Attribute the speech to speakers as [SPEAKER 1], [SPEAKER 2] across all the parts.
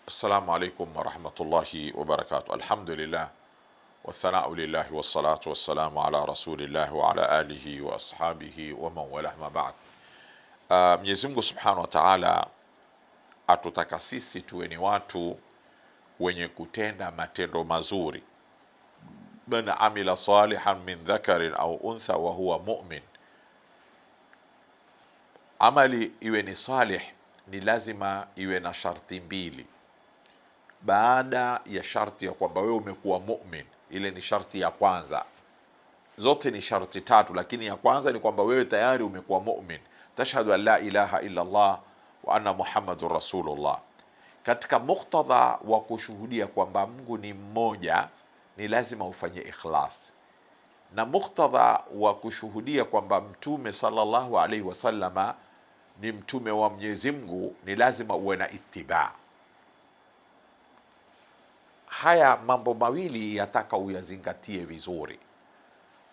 [SPEAKER 1] Assalamu alaikum warahmatullahi wabarakatuh. Alhamdulillah wathanau lillahi wassalatu wassalamu ala rasulillah wa ala alihi wa ashabihi wa man walah, ma ba'd. Mwenyezi Mungu subhanahu wa ta'ala atutaka sisi tuwe ni watu wenye kutenda matendo mazuri. Man amila salihan min dhakarin au untha wa huwa mu'min, amali iwe ni salih ni lazima iwe na sharti mbili. Baada ya sharti ya kwamba wewe umekuwa mu'min, ile ni sharti ya kwanza. Zote ni sharti tatu, lakini ya kwanza ni kwamba wewe tayari umekuwa mu'min, tashhadu an la ilaha illa Allah wa anna Muhammadur Rasulullah. Katika muktadha wa kushuhudia kwamba Mungu ni mmoja, ni lazima ufanye ikhlas, na muktadha wa kushuhudia kwamba Mtume sallallahu alaihi wasallama ni mtume wa Mwenyezi Mungu, ni lazima uwe na ittiba. Haya mambo mawili yataka uyazingatie vizuri.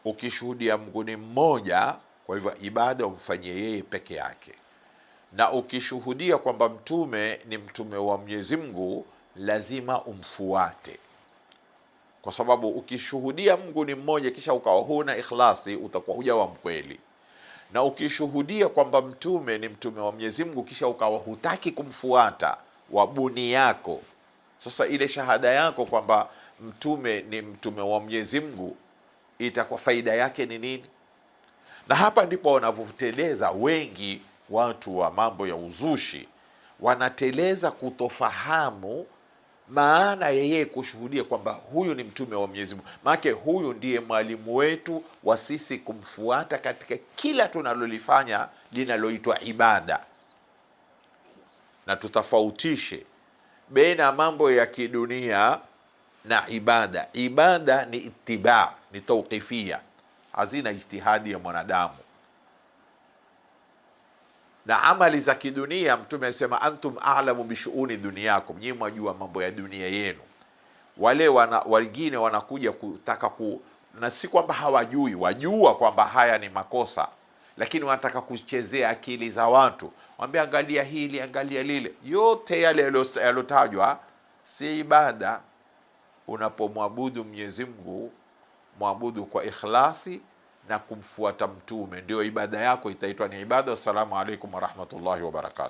[SPEAKER 1] Ukishuhudia Mungu ni mmoja, kwa hivyo ibada umfanyie yeye peke yake, na ukishuhudia kwamba mtume ni mtume wa Mwenyezi Mungu, lazima umfuate, kwa sababu ukishuhudia Mungu ni mmoja kisha ukawa huna ikhlasi, utakuwa hujawa mkweli. Na ukishuhudia kwamba mtume ni mtume wa Mwenyezi Mungu kisha ukawa hutaki kumfuata wabuni yako, sasa ile shahada yako kwamba mtume ni mtume wa Mwenyezi Mungu itakuwa faida yake ni nini? Na hapa ndipo wanavyoteleza wengi watu wa mambo ya uzushi, wanateleza kutofahamu maana yeye kushuhudia kwamba huyu ni mtume wa Mwenyezi Mungu. Maana huyu ndiye mwalimu wetu wa sisi kumfuata katika kila tunalolifanya linaloitwa ibada. Na tutafautishe baina mambo ya kidunia na ibada. Ibada ni ittiba, ni tawqifia, hazina ijtihadi ya mwanadamu. Na amali za kidunia, Mtume anasema antum a'lamu bishuuni duniyakum, nyinyi mwajua mambo ya dunia yenu. Wale wengine wanakuja kutaka na si kwamba hawajui, wajua kwamba haya ni makosa, lakini wanataka kuchezea akili za watu, waambia angalia hili, angalia lile. Yote yale yalotajwa si ibada. Unapomwabudu Mwenyezi Mungu, mwabudu kwa ikhlasi na kumfuata mtume, ndio ibada yako itaitwa ni ibada. Assalamu alaikum warahmatullahi wabarakatuh.